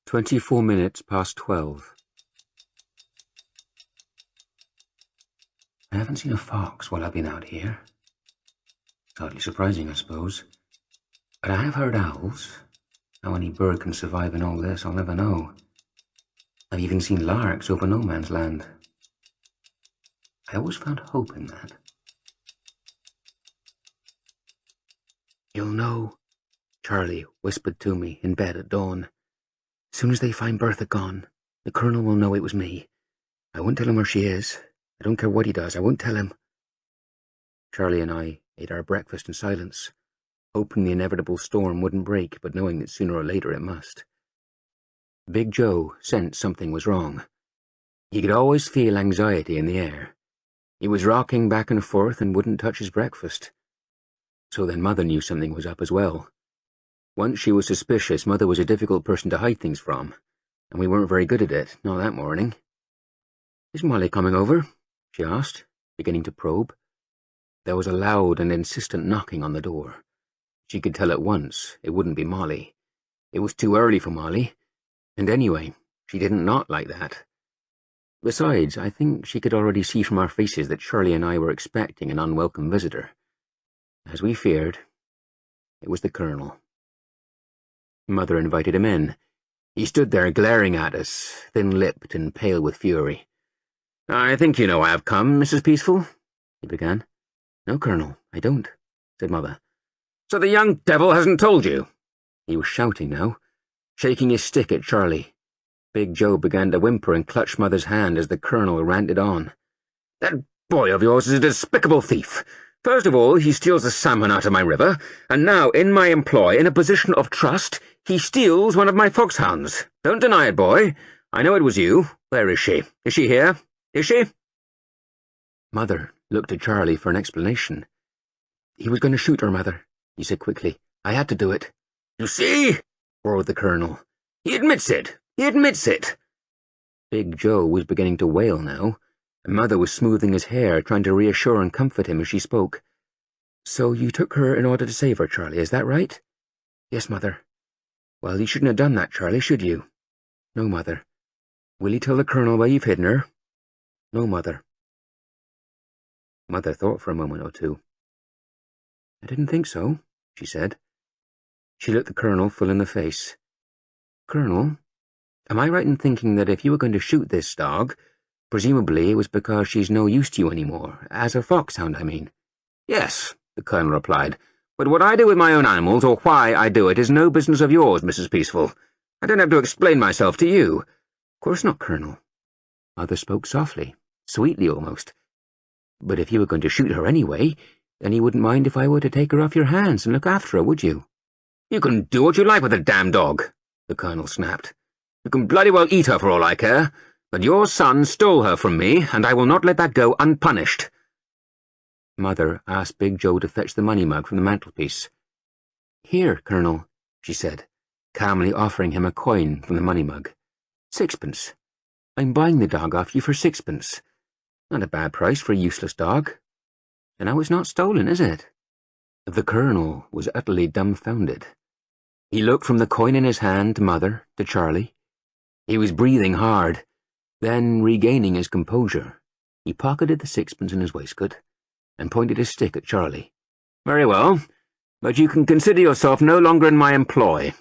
24 minutes past 12. I haven't seen a fox while I've been out here. It's hardly surprising, I suppose. But I have heard owls. How any bird can survive in all this, I'll never know. I've even seen larks over no man's land. I always found hope in that. "You'll know," Charlie whispered to me in bed at dawn. "As soon as they find Bertha gone, the Colonel will know it was me. I won't tell him where she is. I don't care what he does, I won't tell him." Charlie and I ate our breakfast in silence, hoping the inevitable storm wouldn't break, but knowing that sooner or later it must. Big Joe sensed something was wrong. He could always feel anxiety in the air. He was rocking back and forth and wouldn't touch his breakfast. So then Mother knew something was up as well. Once she was suspicious, Mother was a difficult person to hide things from, and we weren't very good at it, not that morning. "Is Molly coming over?" she asked, beginning to probe. There was a loud and insistent knocking on the door. She could tell at once it wouldn't be Molly. It was too early for Molly, and anyway, she didn't knock like that. Besides, I think she could already see from our faces that Charlie and I were expecting an unwelcome visitor. As we feared, it was the Colonel. Mother invited him in. He stood there glaring at us, thin-lipped and pale with fury. "I think you know I have come, Mrs. Peaceful," he began. "No, Colonel, I don't," said Mother. "So the young devil hasn't told you?" He was shouting now, shaking his stick at Charlie. Big Joe began to whimper and clutch Mother's hand as the Colonel ranted on. "That boy of yours is a despicable thief. First of all, he steals the salmon out of my river, and now, in my employ, in a position of trust, he steals one of my foxhounds. Don't deny it, boy. I know it was you. Where is she? Is she here? Is she?" Mother looked at Charlie for an explanation. "He was going to shoot her, Mother," he said quickly. "I had to do it." "You see?" roared the Colonel. "He admits it. He admits it." Big Joe was beginning to wail now, and Mother was smoothing his hair, trying to reassure and comfort him as she spoke. "So you took her in order to save her, Charlie, is that right?" "Yes, Mother." "Well, you shouldn't have done that, Charlie, should you?" "No, Mother." "Will you tell the Colonel where you've hidden her?" "No, Mother." Mother thought for a moment or two. "I didn't think so," she said. She looked the Colonel full in the face. "Colonel, am I right in thinking that if you were going to shoot this dog, presumably it was because she's no use to you anymore, as a foxhound, I mean?" "Yes," the Colonel replied, "but what I do with my own animals, or why I do it, is no business of yours, Mrs. Peaceful. I don't have to explain myself to you." "Of course not, Colonel." Mother spoke softly, sweetly almost. "But if you were going to shoot her anyway, then you wouldn't mind if I were to take her off your hands and look after her, would you?" "You can do what you like with the damn dog," the Colonel snapped. "You can bloody well eat her for all I care, but your son stole her from me, and I will not let that go unpunished." Mother asked Big Joe to fetch the money mug from the mantelpiece. "Here, Colonel," she said, calmly offering him a coin from the money mug. "6pence. I'm buying the dog off you for 6pence. Not a bad price for a useless dog. And now it's not stolen, is it?" The Colonel was utterly dumbfounded. He looked from the coin in his hand to Mother, to Charlie. He was breathing hard. Then, regaining his composure, he pocketed the 6pence in his waistcoat and pointed his stick at Charlie. "Very well, but you can consider yourself no longer in my employ."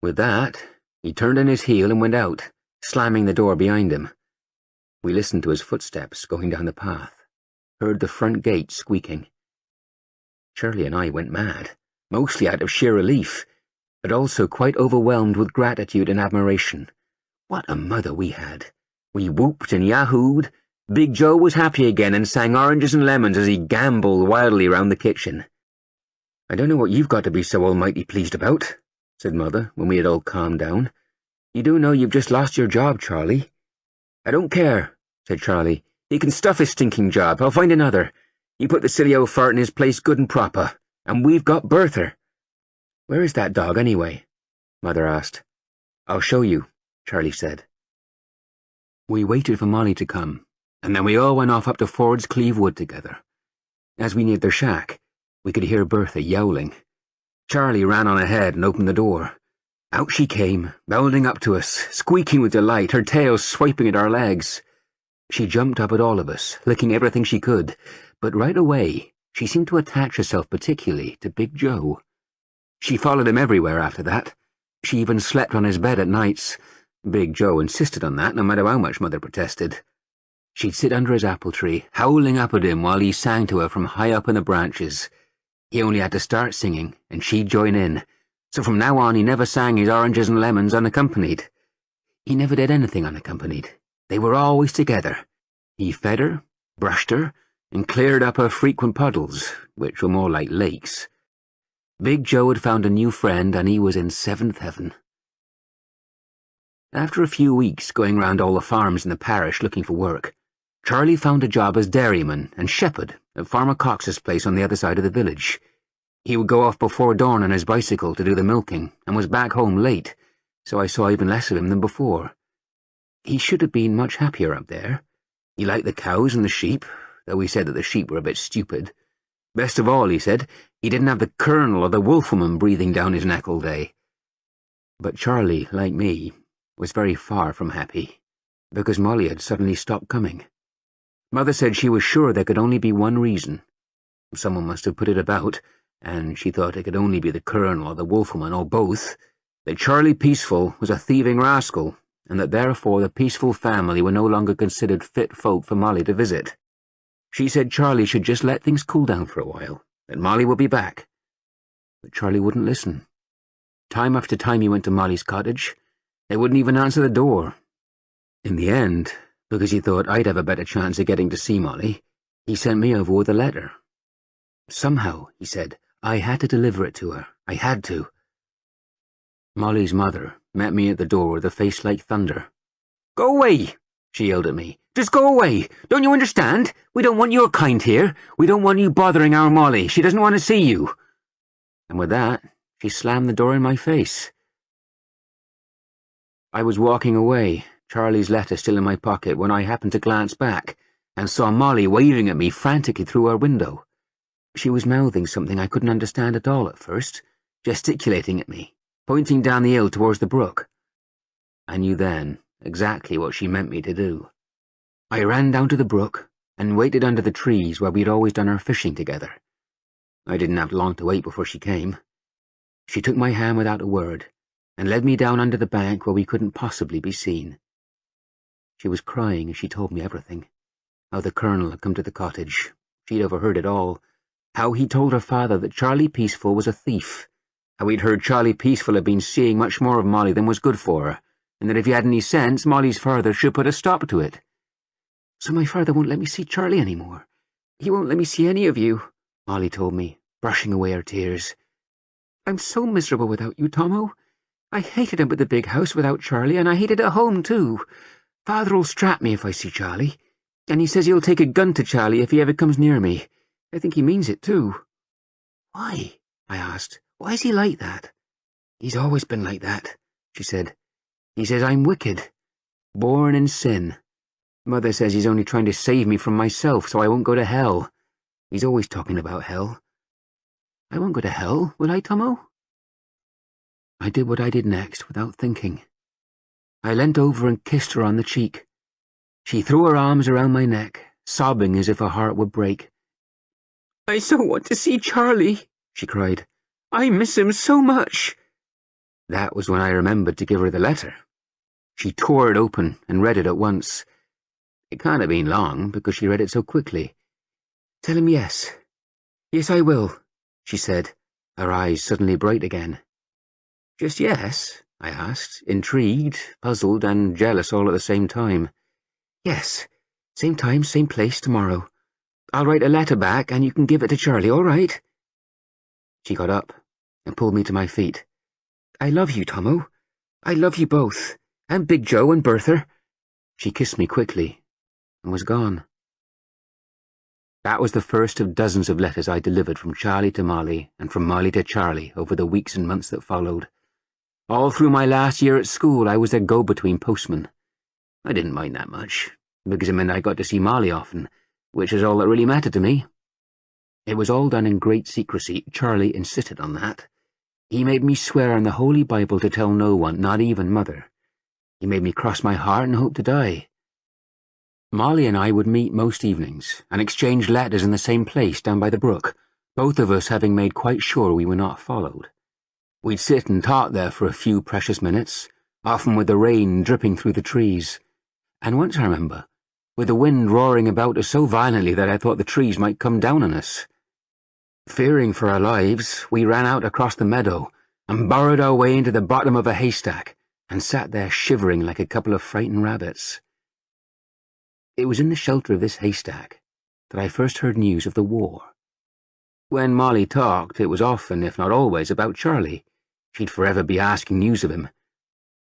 With that, he turned on his heel and went out, slamming the door behind him. We listened to his footsteps going down the path, heard the front gate squeaking. Charlie and I went mad, mostly out of sheer relief, but also quite overwhelmed with gratitude and admiration. What a mother we had! We whooped and yahooed. Big Joe was happy again and sang Oranges and Lemons as he gamboled wildly round the kitchen. "I don't know what you've got to be so almighty pleased about," said Mother, when we had all calmed down. "You do know you've just lost your job, Charlie." "I don't care," said Charlie. "He can stuff his stinking job. I'll find another. You put the silly old fart in his place good and proper. And we've got Bertha." "Where is that dog, anyway?" Mother asked. "I'll show you," Charlie said. We waited for Molly to come, and then we all went off up to Ford's Cleeve Wood together. As we neared their shack, we could hear Bertha yowling. Charlie ran on ahead and opened the door. Out she came, bounding up to us, squeaking with delight, her tail swiping at our legs. She jumped up at all of us, licking everything she could, but right away she seemed to attach herself particularly to Big Joe. She followed him everywhere after that. She even slept on his bed at nights. Big Joe insisted on that, no matter how much Mother protested. She'd sit under his apple tree, howling up at him while he sang to her from high up in the branches. He only had to start singing, and she'd join in, so from now on he never sang his oranges and lemons unaccompanied. He never did anything unaccompanied. They were always together. He fed her, brushed her, and cleared up her frequent puddles, which were more like lakes. Big Joe had found a new friend, and he was in seventh heaven. After a few weeks going round all the farms in the parish looking for work, Charlie found a job as dairyman and shepherd at Farmer Cox's place on the other side of the village. He would go off before dawn on his bicycle to do the milking, and was back home late, so I saw even less of him than before. He should have been much happier up there. He liked the cows and the sheep, though he said that the sheep were a bit stupid. Best of all, he said, he didn't have the colonel or the wolfwoman breathing down his neck all day. But Charlie, like me, was very far from happy, because Molly had suddenly stopped coming. Mother said she was sure there could only be one reason. Someone must have put it about, and she thought it could only be the colonel or the wolfwoman or both, that Charlie Peaceful was a thieving rascal, and that therefore the Peaceful family were no longer considered fit folk for Molly to visit. She said Charlie should just let things cool down for a while, that Molly would be back. But Charlie wouldn't listen. Time after time he went to Molly's cottage. They wouldn't even answer the door. In the end, because he thought I'd have a better chance of getting to see Molly, he sent me over with a letter. Somehow, he said, I had to deliver it to her. I had to. Molly's mother met me at the door with a face like thunder. "Go away!" she yelled at me. "Just go away! Don't you understand? We don't want your kind here. We don't want you bothering our Molly. She doesn't want to see you." And with that, she slammed the door in my face. I was walking away, Charlie's letter still in my pocket, when I happened to glance back and saw Molly waving at me frantically through her window. She was mouthing something I couldn't understand at all at first, gesticulating at me, pointing down the hill towards the brook. I knew then exactly what she meant me to do. I ran down to the brook and waited under the trees where we'd always done our fishing together. I didn't have long to wait before she came. She took my hand without a word and led me down under the bank where we couldn't possibly be seen. She was crying as she told me everything. How the colonel had come to the cottage. She'd overheard it all. How he told her father that Charlie Peaceful was a thief. How he'd heard Charlie Peaceful had been seeing much more of Molly than was good for her, and that if he had any sense, Molly's father should put a stop to it. "So my father won't let me see Charlie any more. He won't let me see any of you," Molly told me, brushing away her tears. "I'm so miserable without you, Tomo. I hated him at the big house without Charlie, and I hated at home, too. Father'll strap me if I see Charlie, and he says he'll take a gun to Charlie if he ever comes near me. I think he means it, too." "Why?" I asked. "Why is he like that?" "He's always been like that," she said. "He says I'm wicked, born in sin. Mother says he's only trying to save me from myself so I won't go to hell. He's always talking about hell. I won't go to hell, will I, Tomo?" I did what I did next without thinking. I leant over and kissed her on the cheek. She threw her arms around my neck, sobbing as if her heart would break. "I so want to see Charlie," she cried. "I miss him so much." That was when I remembered to give her the letter. She tore it open and read it at once. It can't have been long, because she read it so quickly. "Tell him yes. Yes, I will," she said, her eyes suddenly bright again. "Just yes?" I asked, intrigued, puzzled, and jealous all at the same time. "Yes. Same time, same place, tomorrow. I'll write a letter back, and you can give it to Charlie, all right?" She got up and pulled me to my feet. "I love you, Tomo. I love you both, and Big Joe and Bertha." She kissed me quickly and was gone. That was the first of dozens of letters I delivered from Charlie to Molly and from Molly to Charlie over the weeks and months that followed. All through my last year at school, I was their go-between postman. I didn't mind that much, because it meant I got to see Molly often, which is all that really mattered to me. It was all done in great secrecy. Charlie insisted on that. He made me swear on the Holy Bible to tell no one, not even Mother. He made me cross my heart and hope to die. Molly and I would meet most evenings and exchange letters in the same place down by the brook, both of us having made quite sure we were not followed. We'd sit and talk there for a few precious minutes, often with the rain dripping through the trees. And once I remember, with the wind roaring about us so violently that I thought the trees might come down on us. Fearing for our lives, we ran out across the meadow and burrowed our way into the bottom of a haystack and sat there shivering like a couple of frightened rabbits. It was in the shelter of this haystack that I first heard news of the war. When Molly talked, it was often, if not always, about Charlie. She'd forever be asking news of him.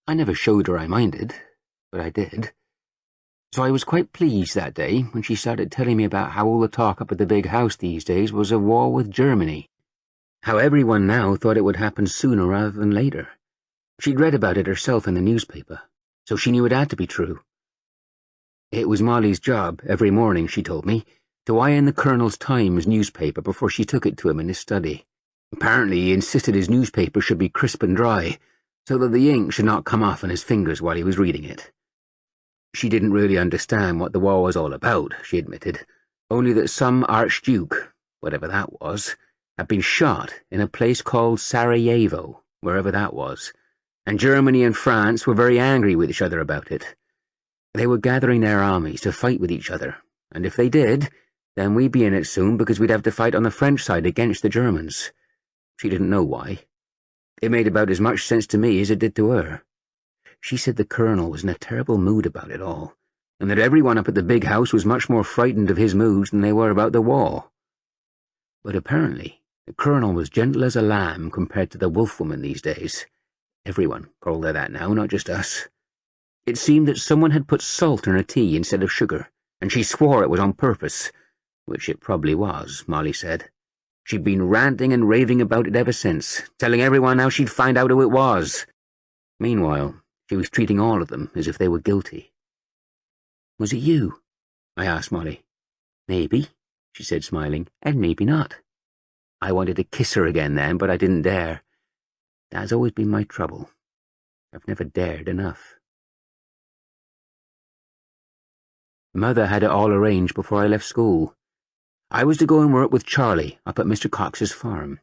I never showed her I minded, but I did. So I was quite pleased that day when she started telling me about how all the talk up at the big house these days was of war with Germany. How everyone now thought it would happen sooner rather than later. She'd read about it herself in the newspaper, so she knew it had to be true. It was Molly's job, every morning, she told me, to iron the Colonel's Times newspaper before she took it to him in his study. Apparently he insisted his newspaper should be crisp and dry, so that the ink should not come off on his fingers while he was reading it. She didn't really understand what the war was all about, she admitted, only that some archduke, whatever that was, had been shot in a place called Sarajevo, wherever that was, and Germany and France were very angry with each other about it. They were gathering their armies to fight with each other, and if they did, then we'd be in it soon because we'd have to fight on the French side against the Germans. She didn't know why. It made about as much sense to me as it did to her. She said the Colonel was in a terrible mood about it all, and that everyone up at the big house was much more frightened of his moods than they were about the war. But apparently, the Colonel was gentle as a lamb compared to the wolf-woman these days. Everyone called her that now, not just us. It seemed that someone had put salt in her tea instead of sugar, and she swore it was on purpose, which it probably was, Molly said. She'd been ranting and raving about it ever since, telling everyone how she'd find out who it was. Meanwhile, she was treating all of them as if they were guilty. "Was it you?" I asked Molly. "Maybe," she said, smiling, "and maybe not." I wanted to kiss her again then, but I didn't dare. That's always been my trouble. I've never dared enough. Mother had it all arranged before I left school. I was to go and work with Charlie up at Mr. Cox's farm.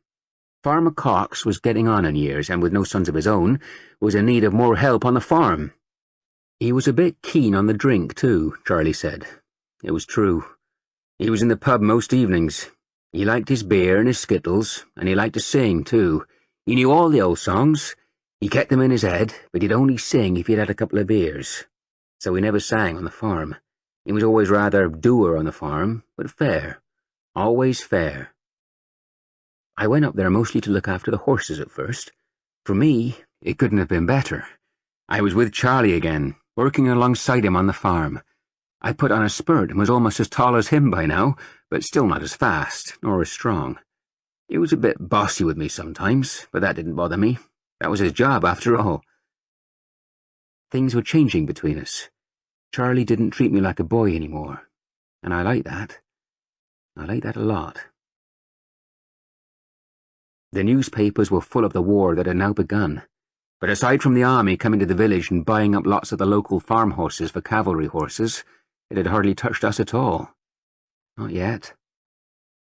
Farmer Cox was getting on in years, and with no sons of his own, was in need of more help on the farm. He was a bit keen on the drink, too, Charlie said. It was true. He was in the pub most evenings. He liked his beer and his skittles, and he liked to sing, too. He knew all the old songs. He kept them in his head, but he'd only sing if he'd had a couple of beers. So he never sang on the farm. He was always rather dour on the farm, but fair. Always fair. I went up there mostly to look after the horses at first. For me, it couldn't have been better. I was with Charlie again, working alongside him on the farm. I put on a spurt and was almost as tall as him by now, but still not as fast, nor as strong. He was a bit bossy with me sometimes, but that didn't bother me. That was his job, after all. Things were changing between us. Charlie didn't treat me like a boy anymore, and I liked that. I liked that a lot. The newspapers were full of the war that had now begun, but aside from the army coming to the village and buying up lots of the local farm horses for cavalry horses, it had hardly touched us at all. Not yet.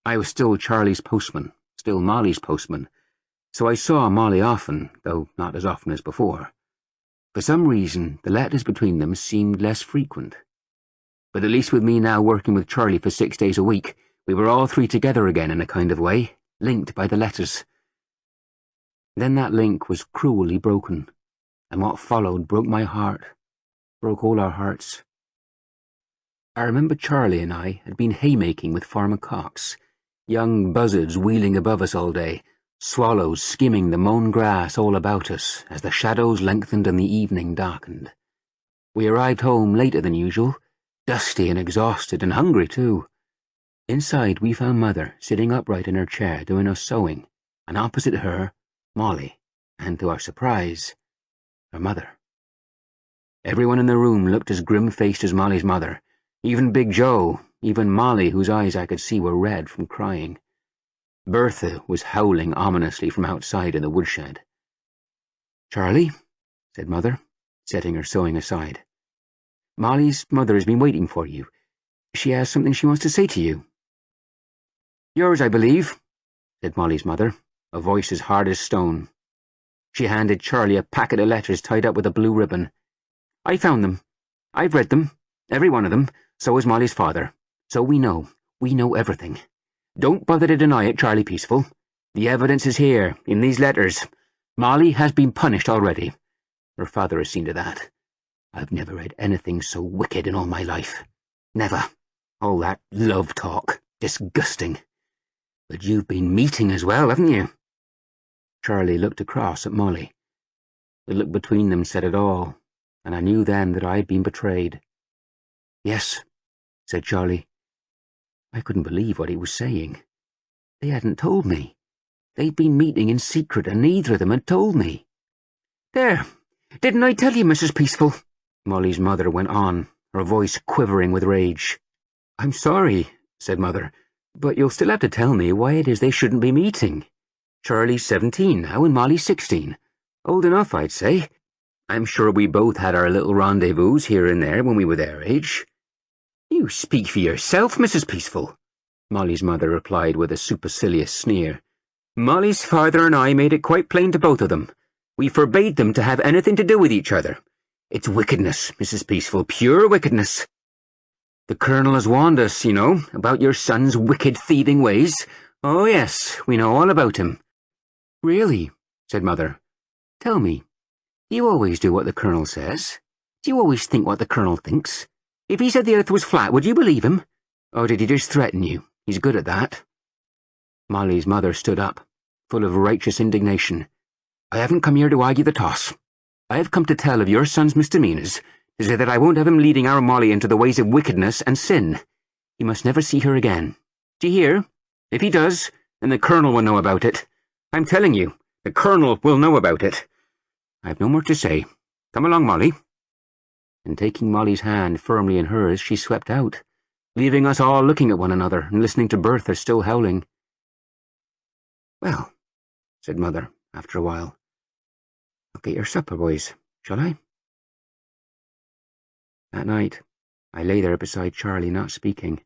I was still Charlie's postman, still Molly's postman, so I saw Molly often, though not as often as before. For some reason, the letters between them seemed less frequent. But at least with me now working with Charlie for 6 days a week, we were all three together again in a kind of way, linked by the letters. Then that link was cruelly broken, and what followed broke my heart, broke all our hearts. I remember Charlie and I had been haymaking with Farmer Cox, young buzzards wheeling above us all day, swallows skimming the mown grass all about us as the shadows lengthened and the evening darkened. We arrived home later than usual, dusty and exhausted and hungry too. Inside we found Mother sitting upright in her chair doing her sewing, and opposite her, Molly, and to our surprise, her mother. Everyone in the room looked as grim-faced as Molly's mother, even Big Joe, even Molly, whose eyes I could see were red from crying. Bertha was howling ominously from outside in the woodshed. "Charlie," said Mother, setting her sewing aside. "Molly's mother has been waiting for you. She has something she wants to say to you." "Yours, I believe," said Molly's mother, a voice as hard as stone. She handed Charlie a packet of letters tied up with a blue ribbon. "I found them. I've read them, every one of them. So has Molly's father. So we know everything. Don't bother to deny it, Charlie Peaceful. The evidence is here, in these letters. Molly has been punished already. Her father has seen to that. I've never read anything so wicked in all my life. Never. All that love talk. Disgusting. But you've been meeting as well, haven't you?" Charlie looked across at Molly. The look between them said it all, and I knew then that I had been betrayed. "Yes," said Charlie. I couldn't believe what he was saying. They hadn't told me. They'd been meeting in secret, and neither of them had told me. "There, didn't I tell you, Mrs. Peaceful?" Molly's mother went on, her voice quivering with rage. "I'm sorry," said Mother, "but you'll still have to tell me why it is they shouldn't be meeting. Charlie's 17 now, and Molly's 16. Old enough, I'd say. I'm sure we both had our little rendezvous here and there when we were their age." "You speak for yourself, Mrs. Peaceful," Molly's mother replied with a supercilious sneer. "Molly's father and I made it quite plain to both of them. We forbade them to have anything to do with each other. It's wickedness, Mrs. Peaceful, pure wickedness. The Colonel has warned us, you know, about your son's wicked thieving ways. Oh yes, we know all about him." "Really?" said Mother. "Tell me, do you always do what the Colonel says? Do you always think what the Colonel thinks? If he said the earth was flat, would you believe him? Or did he just threaten you? He's good at that." Molly's mother stood up, full of righteous indignation. "I haven't come here to argue the toss. I have come to tell of your son's misdemeanours, to say that I won't have him leading our Molly into the ways of wickedness and sin. He must never see her again. Do you hear? If he does, then the Colonel will know about it. I'm telling you, the Colonel will know about it. I've no more to say. Come along, Molly." And taking Molly's hand firmly in hers, she swept out, leaving us all looking at one another and listening to Bertha still howling. "Well," said Mother, after a while, "I'll get your supper, boys, shall I?" That night, I lay there beside Charlie, not speaking.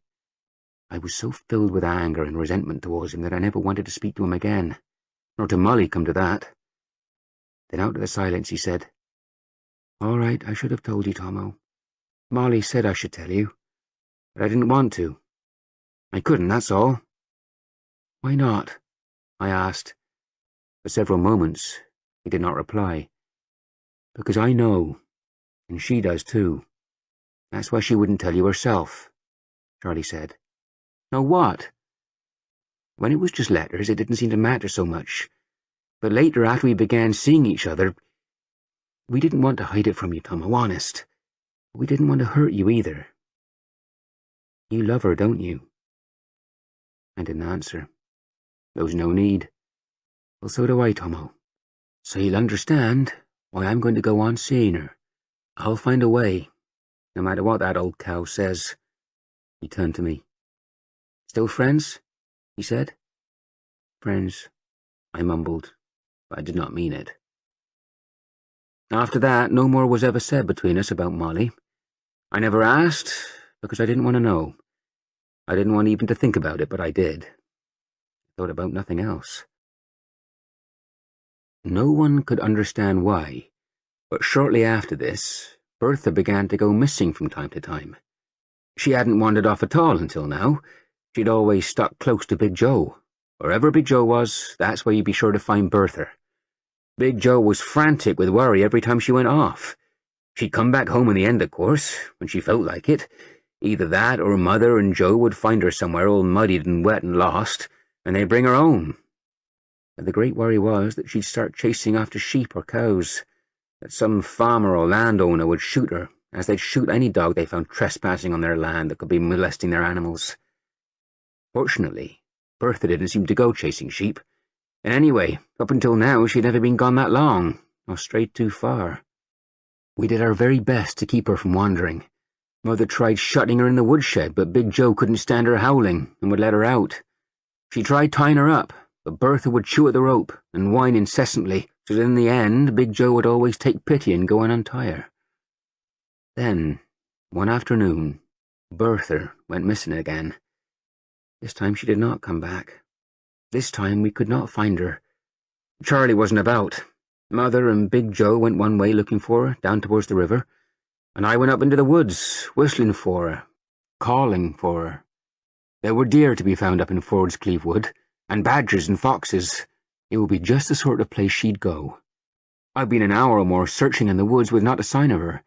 I was so filled with anger and resentment towards him that I never wanted to speak to him again, nor to Molly, come to that. Then out of the silence he said, "All right, I should have told you, Tomo. Molly said I should tell you, but I didn't want to. I couldn't, that's all." "Why not?" I asked. For several moments he did not reply. "Because I know, and she does too. That's why she wouldn't tell you herself," Charlie said. "Know what?" "When it was just letters, it didn't seem to matter so much. But later, after we began seeing each other, we didn't want to hide it from you, Tomo, honest. We didn't want to hurt you either. You love her, don't you?" I didn't answer. There was no need. "Well, so do I, Tomo. So you'll understand why I'm going to go on seeing her. I'll find a way, no matter what that old cow says." He turned to me. "Still friends?" he said. "Friends," I mumbled, but I did not mean it. After that, no more was ever said between us about Molly. I never asked, because I didn't want to know. I didn't want even to think about it, but I did. I thought about nothing else. No one could understand why, but shortly after this, Bertha began to go missing from time to time. She hadn't wandered off at all until now. She'd always stuck close to Big Joe. Wherever Big Joe was, that's where you'd be sure to find Bertha. Big Joe was frantic with worry every time she went off. She'd come back home in the end, of course, when she felt like it. Either that or Mother and Joe would find her somewhere all muddied and wet and lost, and they'd bring her home. But the great worry was that she'd start chasing after sheep or cows, that some farmer or landowner would shoot her, as they'd shoot any dog they found trespassing on their land that could be molesting their animals. Fortunately, Bertha didn't seem to go chasing sheep. And anyway, up until now she'd never been gone that long, or strayed too far. We did our very best to keep her from wandering. Mother tried shutting her in the woodshed, but Big Joe couldn't stand her howling and would let her out. She tried tying her up, but Bertha would chew at the rope and whine incessantly, so that in the end Big Joe would always take pity and go and untie her. Then, one afternoon, Bertha went missing again. This time she did not come back. This time we could not find her. Charlie wasn't about. Mother and Big Joe went one way looking for her, down towards the river, and I went up into the woods, whistling for her, calling for her. There were deer to be found up in Ford's Cleeve Wood, and badgers and foxes. It would be just the sort of place she'd go. I'd been an hour or more searching in the woods with not a sign of her.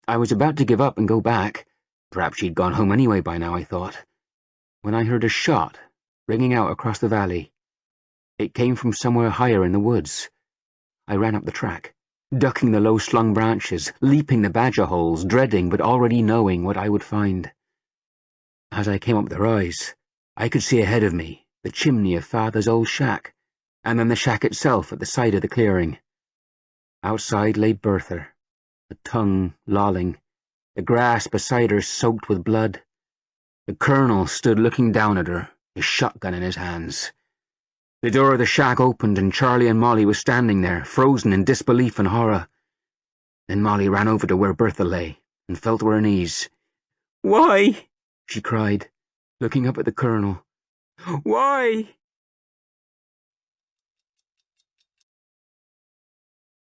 I was about to give up and go back. Perhaps she'd gone home anyway by now, I thought, when I heard a shot ringing out across the valley. It came from somewhere higher in the woods. I ran up the track, ducking the low-slung branches, leaping the badger holes, dreading but already knowing what I would find. As I came up the rise, I could see ahead of me the chimney of Father's old shack, and then the shack itself at the side of the clearing. Outside lay Bertha, the tongue lolling, the grass beside her soaked with blood. The Colonel stood looking down at her, his shotgun in his hands. The door of the shack opened and Charlie and Molly were standing there, frozen in disbelief and horror. Then Molly ran over to where Bertha lay and fell to her knees. "Why?" she cried, looking up at the Colonel. "Why?"